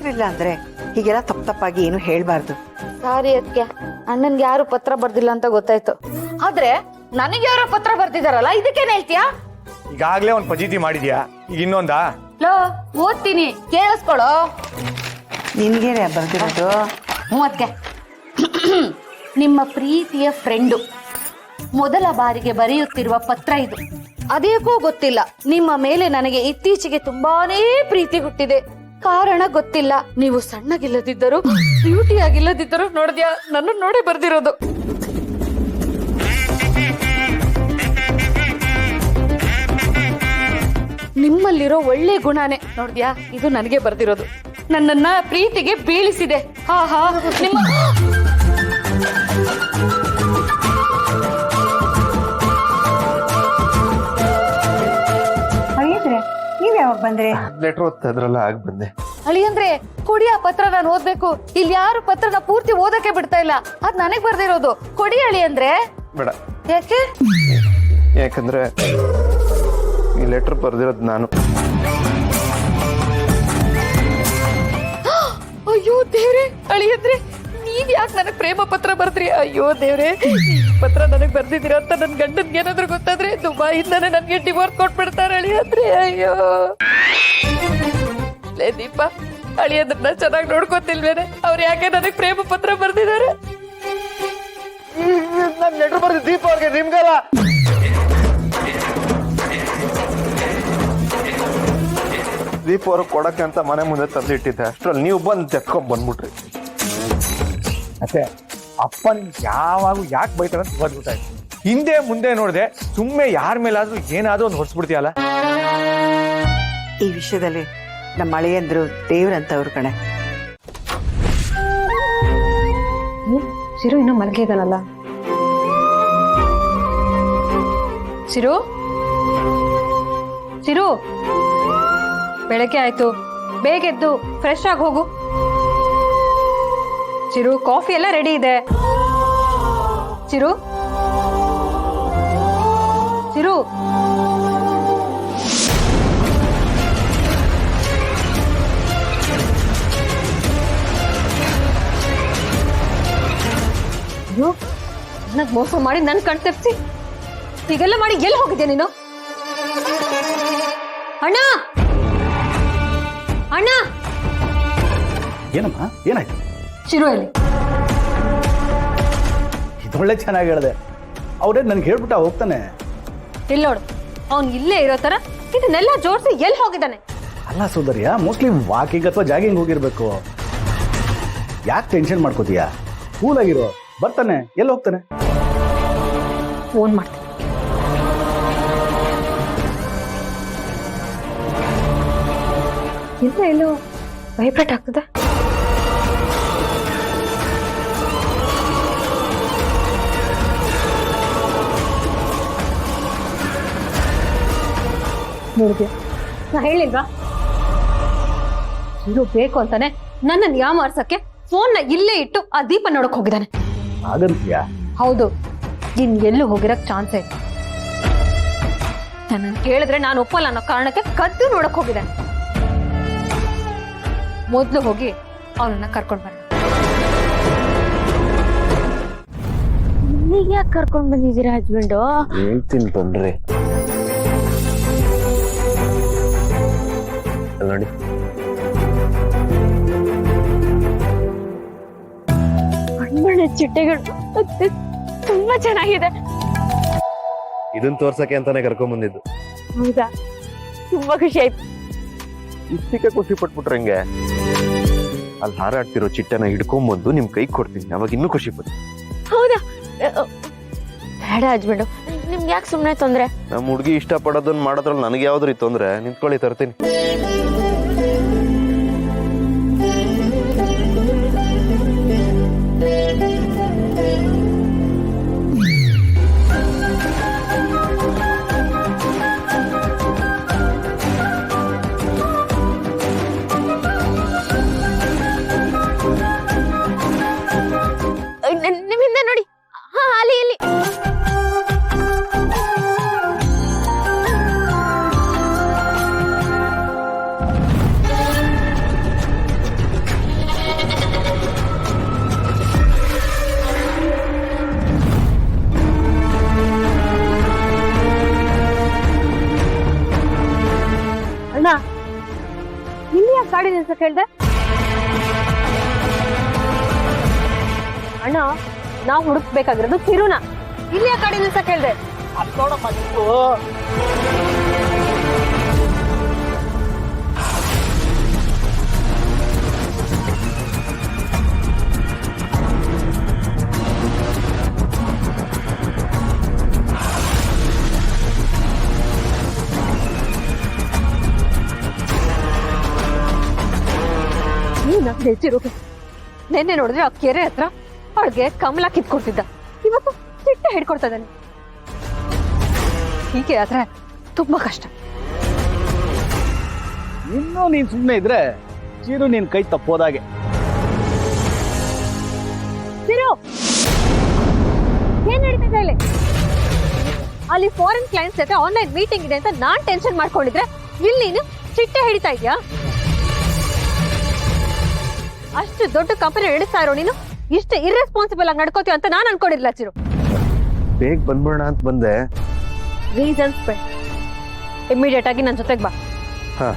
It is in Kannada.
ಇರ್ಲಿಲ್ಲ ಅಂದ್ರೆ ಹೀಗೆಲ್ಲ ತಪ್ಪಾಗಿ ಏನು ಹೇಳ್ಬಾರ್ದು. ಸಾರಿ ಅದಕ್ಕೆ ಅಣ್ಣನ್ಗೆ ಯಾರು ಪತ್ರ ಬರ್ದಿಲ್ಲ ಅಂತ ಗೊತ್ತಾಯ್ತು. ಆದ್ರೆ ನನಗೆ ಯಾರೋ ಪತ್ರ ಬರ್ದಿದಾರಲ್ಲ, ಇದಕ್ಕೇನ್ ಹೇಳ್ತೀಯಾ? ಈಗಾಗ್ಲೇ ಒಂದ್ ಪಜೀತಿ ಮಾಡಿದ್ಯಾ, ಈಗ ಇನ್ನೊಂದಾ? ಲೋ ಓದ್ತೀನಿ, ಕೇಳಿಸ್ಕೊಳೋ. ನಿನ್ಗೇನೆ ಬರ್ದಿರೋದು? ಅದಕ್ಕೆ ನಿಮ್ಮ ಪ್ರೀತಿಯ ಫ್ರೆಂಡು ಮೊದಲ ಬಾರಿಗೆ ಬರೆಯುತ್ತಿರುವ ಪತ್ರ ಇದು. ಅದೇಕೋ ಗೊತ್ತಿಲ್ಲ, ನಿಮ್ಮ ಮೇಲೆ ನನಗೆ ಇತ್ತೀಚೆಗೆ ತುಂಬಾನೇ ಪ್ರೀತಿ ಹುಟ್ಟಿದೆ. ಕಾರಣ ಗೊತ್ತಿಲ್ಲ. ನೀವು ಸಣ್ಣಗಿಲ್ಲದಿದ್ದರು, ಬ್ಯೂಟಿ ಆಗಿಲ್ಲದಿದ್ದರು, ನೋಡಿದ್ಯಾ, ನನ್ನ ನೋಡೇ ಬರ್ದಿರೋದು. ನಿಮ್ಮಲ್ಲಿರೋ ಒಳ್ಳೆ ಗುಣನೇ, ನೋಡಿದ್ಯಾ, ಇದು ನನಗೆ ಬರ್ದಿರೋದು. ನನ್ನನ್ನ ಪ್ರೀತಿಗೆ ಬೀಳಿಸಿದೆ. ಹಾ ಹಾ ನಿಮ್ಮ ನೀವ್ ಯಾವಾಗ ಬಂದ್ರೆ? ಲೆಟರ್ ಓದ್ತಾದ್ರಲ್ಲ ಆಗ ಬಂದೆ. ಅಳಿಯಂದ್ರೆ ಕೊಡಿ ಆ ಪತ್ರ, ನಾನು ಓದ್ಬೇಕು. ಇಲ್ಲಿ ಯಾರು ಪತ್ರನ ಪೂರ್ತಿ ಓದಕ್ಕೆ ಬಿಡ್ತಾ ಇಲ್ಲ. ಅದ್ ನನಗ್ ಬರ್ದಿರೋದು. ಕೊಡಿ ಅಳಿಯಂದ್ರೆ. ಬೇಡ. ಯಾಕೆ? ಯಾಕಂದ್ರೆ ಈ ಲೆಟರ್ ಬರ್ದಿರೋದು ನಾನು. ಅಯ್ಯೋ ದೇವ್ರೆ, ಅಳಿಯಂದ್ರೆ ನೀವ್ ಯಾಕೆ ನನಗ್ ಪ್ರೇಮ ಪತ್ರ ಬರ್ದ್ರಿ? ಅಯ್ಯೋ ದೇವ್ರೆ, ಪತ್ರ ನನಗ್ ಬರ್ದಿದ್ದೀರ ಅಂತ ನನ್ ಗಂಡನ್ಗೆ ಏನಾದ್ರು ಗೊತ್ತಾದ್ರೆ ದುಬಾಯಿಂದಾನೆ ನನ್ಗೆ ಡಿವೋರ್ಸ್ ಕೊಟ್ಬಿಡ್ತಾರೆ ಅಳಿಯಂದ್ರೆ. ಅಯ್ಯೋ ಲೇ ದೀಪ, ಅಳಿಯಂದ್ರನ್ನ ಚೆನ್ನಾಗಿ ನೋಡ್ಕೊತಿಲ್ವೇನೆ? ಅವ್ರು ಯಾಕೆ ನನಗ್ ಪ್ರೇಮ ಪತ್ರ ಬರ್ದಿದ್ದಾರೆ? ನನ್ ಲೆಟರ್ ಬರ್ದಿ ದೀಪ ಅವ್ರಿಗೆ, ನಿಮ್ಗಲ್ಲ. ದೀಪ ಅವ್ರಿಗೆ ಕೊಡಕ್ಕೆ ಅಂತ ಮನೆ ಮುಂದೆ ತಂದಿಟ್ಟಿದ್ದೆ. ಅಷ್ಟ್ರಲ್ಲಿ ನೀವು ಬಂದು ತೆಕ್ಕೊಂಡ್ ಬಂದ್ಬಿಟ್ರಿ. ಮತ್ತೆ ಅಪ್ಪ ನಿಮ್ಗೆ ಯಾವಾಗ ಯಾಕೆ ಬೈತಾರ ಅಂತ ಗೊತ್ತಾಯ್ತು. ಹಿಂದೆ ಮುಂದೆ ನೋಡ್ದೆ ಸುಮ್ಮನೆ ಯಾರ ಮೇಲಾದ್ರೂ ಏನಾದ್ರೂ ಒಂದು ಹೊಡ್ಸ್ಬಿಡ್ತೀಯಲ್ಲ. ಈ ವಿಷಯದಲ್ಲಿ ನಮ್ಮ ಅಳಿಯಂದ್ರು ದೇವ್ರಂತವ್ರು ಕಣೆ. ಸಿರು ಇನ್ನೂ ಮಲಗಿದಾನಲ್ಲ. ಸಿರು, ಸಿರು, ಬೆಳಗ್ಗೆ ಆಯ್ತು, ಬೇಗ ಎದ್ದು ಫ್ರೆಶ್ ಆಗಿ ಹೋಗು. ಚಿರು, ಕಾಫಿ ಎಲ್ಲ ರೆಡಿ ಇದೆ. ಚಿರು, ಚಿರು, ನನಗ್ ಮೋಸ ಮಾಡಿ ನನ್ ಕಣ್ ತೆಪ್ಸಿ ಹೀಗೆಲ್ಲ ಮಾಡಿ ಎಲ್ಲಿ ಹೋಗಿದ್ಯಾ ನೀನು? ಅಣ್ಣ, ಅಣ್ಣ. ಏನಮ್ಮ, ಏನಾಯ್ತು? ಚಿರು ಎಲ್ಲಿ? ಇದೊಳ್ಳೆ ಚೆನ್ನಾಗಿ ಹೇಳಿದೆ. ಅವ್ರೇ ನನ್ಗೆ ಹೇಳ್ಬಿಟ್ಟ ಹೋಗ್ತಾನೆ. ಇಲ್ಲಿ ನೋಡು, ಅವ್ನು ಇಲ್ಲೇ ಇರೋ ತರ ಇದನ್ನೆಲ್ಲ ಜೋಡಿಸಿ ಎಲ್ಲಿ ಹೋಗಿದ್ದಾನೆ? ಅಲ್ಲ ಸೋದರಿಯ, ಮೋಸ್ಟ್ಲಿ ವಾಕಿಂಗ್ ಅಥವಾ ಜಾಗಿಂಗ್ ಹೋಗಿರ್ಬೇಕು. ಯಾಕೆ ಟೆನ್ಷನ್ ಮಾಡ್ಕೋತೀಯ? ಕೂಲ್ ಆಗಿರೋ, ಬರ್ತಾನೆ. ಎಲ್ಲಿ ಹೋಗ್ತಾನೆ? ಫೋನ್ ಮಾಡ್ತೀನಿ. ಇಲ್ಲ, ಎಲ್ಲೋ ವೈಬ್ರೇಟ್ ಆಗ್ತದೆ. ನೋಡಿದ್ಯಾ, ನಾ ಹೇಳಿಲ್ವಾ? ಇದು ಬೇಕು ಅಂತಾನೆ ನನ್ನನ್ನು ಯಾಮಾರ್ಸಕ್ಕೆ ಫೋನ್ನ ಇಲ್ಲೇ ಇಟ್ಟು ಆ ದೀಪ ನೋಡಕ್ ಹೋಗಿದ್ದಾನೆ. ಹಾಗಂತೀಯಾ? ಹೌದು, ಇನ್ ಎಲ್ಲೂ ಹೋಗಿರಕ್ ಚಾನ್ಸೇ ಇಲ್ಲ. ನನ್ನ ಕೇಳಿದ್ರೆ ನಾನು ಒಪ್ಪಲ್ಲ ಅನ್ನೋ ಕಾರಣಕ್ಕೆ ಕದ್ದು ನೋಡಕ್ ಹೋಗಿದ್ದಾನೆ. ಮೊದ್ಲು ಹೋಗಿ ಅವನನ್ನ ಕರ್ಕೊಂಡ್ ಬರ. ನೀವ್ ಯಾಕೆ ಕರ್ಕೊಂಡ್ ಬಂದಿದ್ದೀರಾ ಹಸ್ಬೆಂಡು? ಹೇಳ್ತೀನಿ ಬನ್ರಿ. ನೋಡಿ, ಬಣ್ಣ ಚಿಟ್ಟೆಗಳು ತುಂಬಾ ಚೆನ್ನಾಗಿದೆ. ಇದನ್ ತೋರ್ಸಕ್ಕೆ ಅಂತಾನೆ ಕರ್ಕೊಂಡ್ ಬಂದಿದ್ದು. ಹೌದಾ, ತುಂಬಾ ಖುಷಿ ಆಯ್ತು. ಇಷ್ಟಕ್ಕೆ ಖುಷಿ ಪಟ್ಬಿಟ್ರೆ ಹೆಂಗೆ? ಅಲ್ಲಿ ಹಾರಾಡ್ತಿರೋ ಚಿಟ್ಟನ ಹಿಡ್ಕೊಂಡ್ಬಂದು ನಿಮ್ ಕೈ ಕೊಡ್ತೀನಿ, ಅವಾಗ ಇನ್ನೂ ಖುಷಿ ಪಟ್ಟು. ಹೌದಾ? ಬೇಡ ಹಸ್ಬೆಂಡು, ನಿಮ್ಗೆ ಯಾಕೆ ಸುಮ್ಮನೆ ತೊಂದ್ರೆ? ನಮ್ಮ ಹುಡುಗಿ ಇಷ್ಟ ಪಡೋದನ್ನ ಮಾಡೋದ್ರಲ್ಲಿ ನನಗೆ ಯಾವ್ದ್ರಿ ತೊಂದ್ರೆ? ನಿಂತ್ಕೊಳ್ಳಿ, ತರ್ತೀನಿ. ನಿಮ್ಮಿಂದ ನೋಡಿ. ಹಾ, ಅಲ್ಲಿ ಇಲ್ಲಿ. ಗಾಡಿ ನಿಲ್ಸಕ್ ಹೇಳ್ದೆ? ಅಣ್ಣ ನಾವ್ ಹುಡುಕ್ಬೇಕಾಗಿರೋದು ಚಿರುನ. ಇಲ್ಲಿ ಯಾಕೆ ಗಾಡಿ ನಿಲ್ಸಕ್ ಹೇಳ್ದೆ? ಹೆಚ್ಚಿರೋಕೆ ನೆನ್ನೆ ನೋಡಿದ್ರೆ ಆ ಕೆರೆ ಹತ್ರ ಅವಳಿಗೆ ಕಮಲ ಕಿತ್ಕೊಡ್ತಿದ್ದ, ಇವತ್ತು ಚಿಟ್ಟೆ ಹಿಡ್ಕೊಡ್ತಾ ಇದ್ದಾನೆ. ಹೀಗೆ ಆದ್ರೆ ತುಂಬಾ ಕಷ್ಟ. ಇನ್ನೂ ನೀನ್ ಸುಮ್ಮನೆ ಇದ್ರೆ ಚಿರು ನಿನ್ ಕೈ ತಪ್ಪೋದಾಗೆ. ಚಿರು, ಏನ್ ನಡೀತಿದೆ ಇಲ್ಲಿ? ಅಲ್ಲಿ ಫಾರಿನ್ ಕ್ಲೈಂಟ್ಸ್ ಜೊತೆ ಆನ್ಲೈನ್ ಮೀಟಿಂಗ್ ಇದೆ ಅಂತ ನಾನ್ ಟೆನ್ಷನ್ ಮಾಡ್ಕೊಂಡಿದ್ರೆ ಇಲ್ಲಿ ನೀನು ಚಿಟ್ಟೆ ಹಿಡಿತಾ ಇದ್ಯಾ? ಅಷ್ಟು ದೊಡ್ಡ ಕಂಪನಿ ನಡೆಸ್ತಾ ಇರೋ ನೀನು ಇಷ್ಟು ಇರ್ರೆಸ್ಪಾನ್ಸಿಬಲ್ ಆಗಿ ನಡ್ಕೋತೀವಿ ಅಂತ ನಾನು ಅನ್ಕೊಂಡಿರ್ಲಿಲ್ಲ ಚಿರು. ಬೇಗ ಬಂದ್ಬಿಡೋಣ ಅಂತ ಬಂದೆ. ರೀಸನ್ಸ್ ಇಮಿಡಿಯೇಟ್ ಆಗಿ ನನ್ನ ಜೊತೆಗೆ ಬಾ. ಹಾ